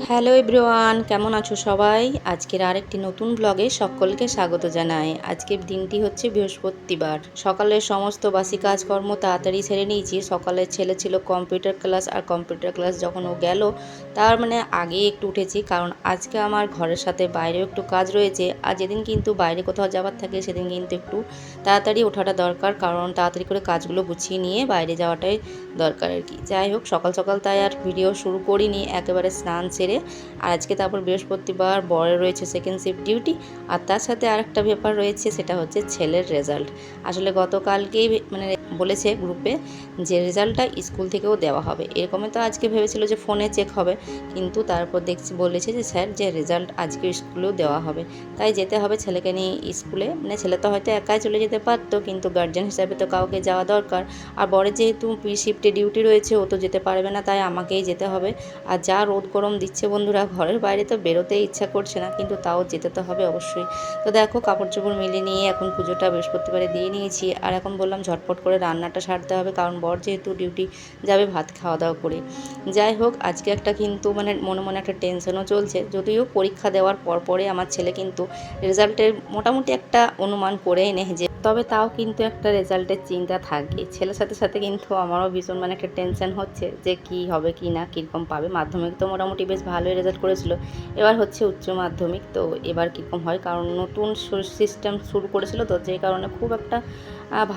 Hello everyone, কেমন আছো সবাই? আজকের আরেকটি নতুন ব্লগে সকলকে স্বাগত জানাই। আজকের দিনটি হচ্ছে বৃহস্পতিবার। সকালের সমস্ত বাসি কাজকর্ম তাড়াতাড়ি সেরে নিয়েছি। সকালে ছেলে ছিল কম্পিউটার ক্লাস, আর কম্পিউটার ক্লাস যখন ও গেল তার আগেই একটু উঠেছি, কারণ আজকে আমার ঘরের সাথে বাইরেও একটু কাজ রয়েছে। আর যেদিন কিন্তু বাইরে কোথাও যাওয়ার থাকে সেদিন কিন্তু একটু তাড়াতাড়ি ওঠাটা দরকার, কারণ তাড়াতাড়ি করে কাজগুলো গুছিয়ে নিয়ে বাইরে যাওয়াটাই দরকার আর কি। যাই হোক, সকাল সকাল তাই আর ভিডিও শুরু করিনি, একেবারে স্নান সেরে। আর আজকে তারপর বৃহস্পতিবার, বরের রয়েছে সেকেন্ড শিফট ডিউটি, আর তার সাথে আরেকটা ব্যাপার রয়েছে, সেটা হচ্ছে ছেলের রেজাল্ট। আসলে গতকালকেই বলেছে গ্রুপে যে রেজাল্টটা স্কুল থেকেও দেওয়া হবে। এরকমই তো আজকে ভেবেছিল যে ফোনে চেক হবে, কিন্তু তারপর বলেছে যে স্যার যে রেজাল্ট আজকে স্কুলেও দেওয়া হবে, তাই যেতে হবে ছেলেকে নিয়ে স্কুলে। ছেলে তো হয়তো একাই চলে যেতে পারতো, কিন্তু গার্জেন হিসাবে তো কাউকে যাওয়া দরকার। আর বরের যেহেতু শিফটে ডিউটি রয়েছে, ও তো যেতে পারবে না, তাই আমাকেই যেতে হবে। আর যা রোদ গরম দিচ্ছে বন্ধুরা, ঘরের বাইরে তো বেরোতেই ইচ্ছা করছে না, কিন্তু তাও যেতে তো হবে অবশ্যই। তো দেখো, কাপড় চোপড় মিলে নিয়ে এখন পুজোটা বৃহস্পতিবারে দিয়ে নিয়েছি। আর এখন বললাম ঝটপট করে রান্নাটা সারতে হবে, কারণ বর যেহেতু ডিউটি যাবে ভাত খাওয়া দাওয়া করে। যাই হোক, আজকে একটা কিন্তু মনে মনে একটা টেনশনও চলছে, যদিও পরীক্ষা দেওয়ার পরে আমার ছেলে কিন্তু রেজাল্টের মোটামুটি একটা অনুমান করে এনে যে, তবে তাও কিন্তু একটা রেজাল্টের চিন্তা থাকে ছেলের সাথে সাথে। কিন্তু আমারও ভীষণ একটা টেনশন হচ্ছে যে কি হবে কি না, কীরকম পাবে। মাধ্যমিক তো মোটামুটি বেশ ভালোই রেজাল্ট করেছিল, এবার হচ্ছে উচ্চ মাধ্যমিক, তো এবার কীরকম হয়, কারণ নতুন সিস্টেম শুরু করেছিল তো, যে কারণে খুব একটা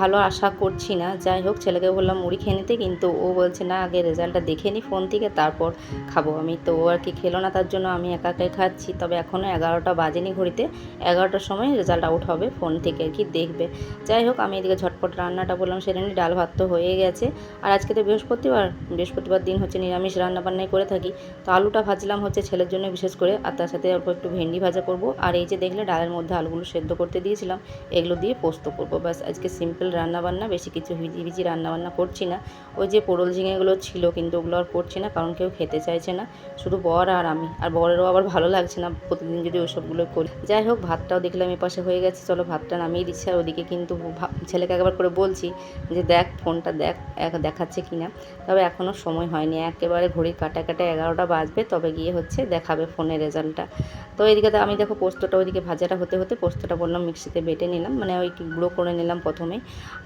ভালো আশা করছি না। যাই হোক, ছেলেকে বললাম মুড়ি খেয়ে নিতে, কিন্তু ও বলছে না, আগে রেজাল্টটা দেখে নিই ফোন থেকে, তারপর খাবো আমি। তো ও আর কি খেলো না, তার জন্য আমি একা একাই খাচ্ছি। তবে এখনও 11টা বাজেনি ঘড়িতে, 11টার সময় রেজাল্ট আউট হবে, ফোন থেকে আর কি দেখবে। যাই হোক, আমি এদিকে ঝটপট রান্নাটা বললাম সেরে নিই। ডাল ভাত তো হয়ে গেছে, আর আজকে তো বৃহস্পতিবার দিন হচ্ছে নিরামিষ রান্নাবান্নাই করে থাকি। তো আলুটা ভাজলাম হচ্ছে ছেলের জন্য বিশেষ করে, আর তার সাথে অল্প একটু ভেন্ডি ভাজা করব। আর এই যে দেখলে ডালের মধ্যে আলুগুলো সেদ্ধ করতে দিয়েছিলাম, এগুলো দিয়ে পোস্ত করব। ব্যাস, আজকে সিম্পল রান্নাবান্না, বেশি কিছু ভিজি রান্নাবান্না করছি না। ওই যে পোড়ল ঝিঙেগুলো ছিল, কিন্তু ওগুলো আর করছি না, কারণ কেউ খেতে চাইছে না, শুধু বর আর আমি। আর বরেরও আবার ভালো লাগছে না প্রতিদিন যদি ওইসবগুলো করি। যাই হোক, ভাতটাও দেখলাম এ পাশে হয়ে গেছে, চলো ভাতটা নামিয়ে দিচ্ছি। আর ওদিকে কিন্তু ছেলেকে একবার করে বলছি যে দেখ ফোনটা দেখাচ্ছে কিনা। তবে এখনও সময় হয়নি, একেবারে ঘড়ির কাটায় 11টা বাজবে, তবে গিয়ে হচ্ছে দেখাবে ফোনের রেজাল্টটা। তো এদিকে আমি দেখো পোস্তটা ওইদিকে ভাজাটা হতে হতে পোস্তটা বললাম মিক্সিতে বেটে নিলাম, ওই গুঁড়ো করে নিলাম প্রথমে।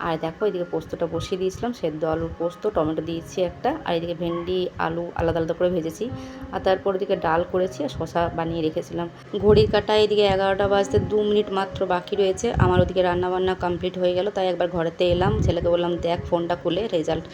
আর দেখো এদিকে পোস্তটা বসিয়ে দিয়েছিলাম, সেদ্ধ আলুর পোস্ত, টমেটো দিয়েছি একটা, আর এদিকে ভেন্ডি আলু আলাদা আলাদা করে ভেজেছি। আর তারপর এদিকে ডাল করেছি, আর শশা বানিয়ে রেখেছিলাম। ঘড়ির কাটায় এদিকে 11টা বাজতে 2 মিনিট মাত্র বাকি রয়েছে। আমার ওদিকে রান্নাবান্না কমপ্লিট হয়ে গেল, তাই একবার ঘরেতে এলাম, ছেলেকে বললাম দেখ ফোনটা খুলে রেজাল্ট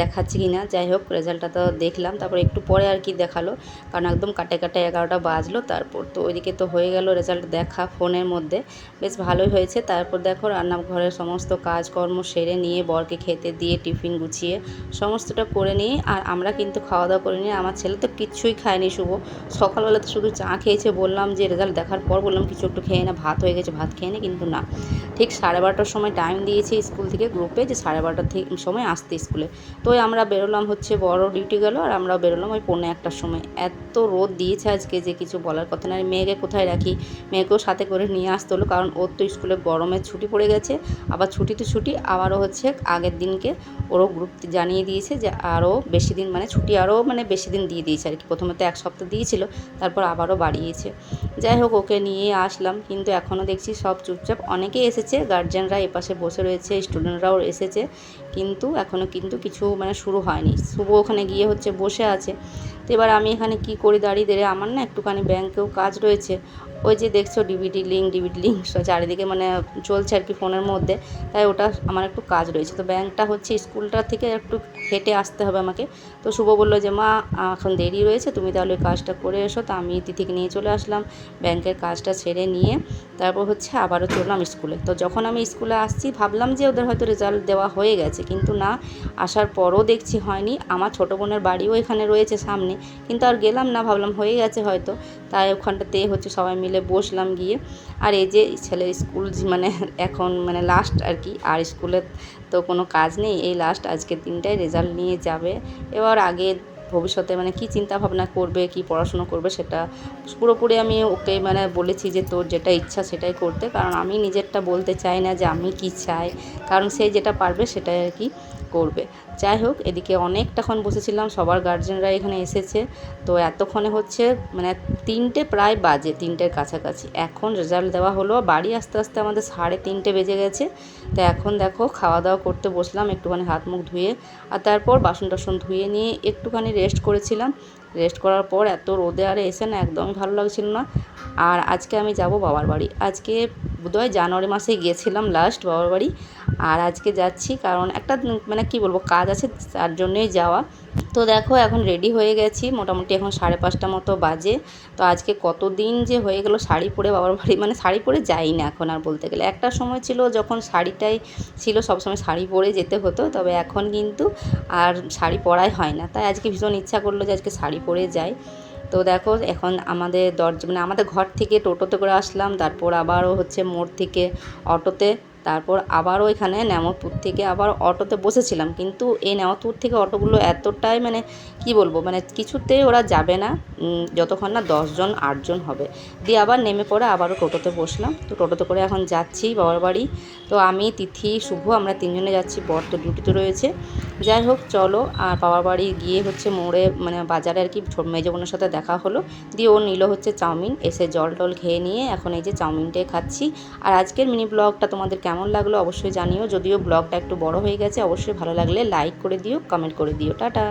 দেখাচ্ছি কি না। যাই হোক, রেজাল্টটা তো দেখলাম, তারপর একটু পরে আর কি দেখালো, কারণ একদম কাটে 11টা বাজলো। তারপর তো ওইদিকে তো হয়ে গেল রেজাল্ট দেখা ফোনের মধ্যে, বেশ ভালোই হয়েছে। তারপর দেখো রান্নাঘরের সমস্ত কাজকর্ম সেরে নিয়ে বরকে খেতে দিয়ে টিফিন গুছিয়ে সমস্তটা করে নিয়ে, আর আমরা কিন্তু খাওয়া দাওয়া করে নিয়ে, আমার ছেলে তো কিচ্ছুই খায়নি শুভ। সকালবেলা তো শুধু চা খেয়েছে, বললাম যে রেজাল্ট দেখার পর বললাম কিছু একটু খেয়ে না, ভাত হয়ে গেছে ভাত খেয়ে নে, কিন্তু না। ঠিক 12:30টার সময় টাইম দিয়েছে স্কুল থেকে গ্রুপে, যে 12:30টার সময় আসতে স্কুলে। তো আমরা বেরোলাম হচ্ছে, বড় ডিউটি গেল আর আমরাও বেরোলাম ওই 1:45টার সময়। এত রোদ দিয়েছে আজকে যে কিছু বলার কথা না। মেয়েকে কোথায় রাখি, মেয়েকেও সাথে করে নিয়ে আসতে হলো, কারণ ওর তো স্কুলে গরমের ছুটি পড়ে গেছে। আবার ছুটি তো ছুটি, আবারও হচ্ছে আগের দিনকে ওরও গ্রুপ জানিয়ে দিয়েছে যে আরও বেশি দিন, ছুটি আরও বেশি দিন দিয়ে দিয়েছে আর কি। প্রথমে তো 1 সপ্তাহ দিয়েছিল, তারপর আবারও বাড়িয়েছে। যাই হোক, ওকে নিয়ে আসলাম, কিন্তু এখনও দেখছি সব চুপচাপ। অনেকেই এসেছে, গার্জেনরা এপাশে বসে রয়েছে, স্টুডেন্টরাও এসেছে, কিন্তু এখনও কিন্তু কিছু শুরু হয়নি। শুভ ওখানে গিয়ে হচ্ছে বসে আছে। তো এবার আমি এখানে কি করি দাঁড়িয়ে, আমার না একটুখানি ব্যাংকেও কাজ রয়েছে। ওই যে দেখছো ডিবিটি লিঙ্ক চারিদিকে চলছে আর কি ফোনের মধ্যে, তাই ওটা আমার একটু কাজ রয়েছে। তো ব্যাংকটা হচ্ছে স্কুলটা থেকে একটু হেঁটে আসতে হবে আমাকে। তো শুভ বললো যে মা এখন দেরি রয়েছে, তুমি তাহলে ওই কাজটা করে এসো। তো আমি তিথিকে নিয়ে চলে আসলাম, ব্যাংকের কাজটা সেরে নিয়ে তারপর হচ্ছে আবারও চললাম স্কুলে। তো যখন আমি স্কুলে আসছি ভাবলাম যে ওদের হয়তো রেজাল্ট দেওয়া হয়ে গেছে, কিন্তু না, আসার পরও দেখছি হয়নি। আমার ছোটো বোনের বাড়িও এখানে রয়েছে সামনে, কিন্তু আর গেলাম না, ভাবলাম হয়ে গেছে হয়তো। তাই ওখানটাতে হচ্ছে সবাই মিলে বসলাম গিয়ে। আর এই যে ছেলের স্কুল এখন লাস্ট আর কি, আর স্কুলে তো কোনো কাজ নেই, এই লাস্ট আজকের দিনটাই রেজাল্ট নিয়ে যাবে। এবার আগে ভবিষ্যতে কী চিন্তা ভাবনা করবে, কি পড়াশুনো করবে, সেটা পুরোপুরি আমি ওকে বলেছি যে তোর যেটা ইচ্ছা সেটাই করতে, কারণ আমি নিজেরটা বলতে চাই না যে আমি কি চাই, কারণ সে যেটা পারবে সেটাই আর কি করবে। যাই হোক, এদিকে অনেকটাক্ষণ বসেছিলাম, সবার গার্জেনরা এখানে এসেছে। তো এতক্ষণে হচ্ছে মানে 3টে প্রায় বাজে, 3টের কাছাকাছি। এখন রেজাল্ট দেওয়া হলো, বাড়ি আসতে আসতে আমাদের 3:30 বেজে গেছে। তো এখন দেখো খাওয়া দাওয়া করতে বসলাম, একটুখানি হাত মুখ ধুয়ে, আর তারপর বাসন টাসন ধুয়ে নিয়ে একটুখানি রেস্ট করেছিলাম। রেস্ট করার পর এত রোদে আর এসে না একদমই ভালো লাগছিল না। আর আজকে আমি যাব বাবার বাড়ি। আজকে বোধহয় জানুয়ারি মাসে গিয়েছিলাম লাস্ট বাবার বাড়ি, আর আজকে যাচ্ছি কারণ একটা মানে কি বলবো কাজ আছে, তার জন্যই যাওয়া। তো দেখো এখন রেডি হয়ে গেছি, মোটামুটি এখন 5:30 মতো বাজে। তো আজকে কতদিন যে হয়ে গেল শাড়ি পরে বাবার বাড়ি, মানে শাড়ি পরে যাই না এখন আর বলতে গেলে। একটা সময় ছিল যখন শাড়িটাই ছিল, সবসময় শাড়ি পরে যেতে হতো, তবে এখন কিন্তু আর শাড়ি পরাই হয় না। তাই আজকে ভীষণ ইচ্ছা করলো যে আজকে শাড়ি পরে যাই। তো দেখো এখন আমাদের মানে আমাদের ঘর থেকে টোটোতে করে আসলাম, তারপর আবারও হচ্ছে মোড় থেকে অটোতে, তারপর আবারও এখানে নেমতপুর থেকে আবার অটোতে বসেছিলাম। কিন্তু এই নেমতপুর থেকে অটোগুলো এতটাই মানে কি বলবো, মানে কিছুতেই ওরা যাবে না যতক্ষণ না 10 জন 8 জন হবে। দিয়ে আবার নেমে পড়ে আবারও টোটোতে বসলাম। তো টোটোতে করে এখন যাচ্ছি বাবার বাড়ি। তো আমি, তিথি, শুভ আমরা 3জনে যাচ্ছি, বর তো ডিউটিতে রয়েছে। যাই হোক চলো, আর বাবার বাড়ি গিয়ে হচ্ছে মোড়ে মানে বাজারে আর কি মেজো বোনের সাথে দেখা হলো। দিয়ে ও নিল হচ্ছে চাউমিন, এসে জল টল খেয়ে নিয়ে এখন এই যে চাউমিনটাই খাচ্ছি। আর আজকের মিনি ব্লগটা তোমাদের কেমন লাগলো অবশ্যই জানিও। যদিও ব্লগটা একটু বড় হয়ে গেছে, অবশ্যই ভালো লাগলে লাইক করে দিও, কমেন্ট করে দিও। টাটা।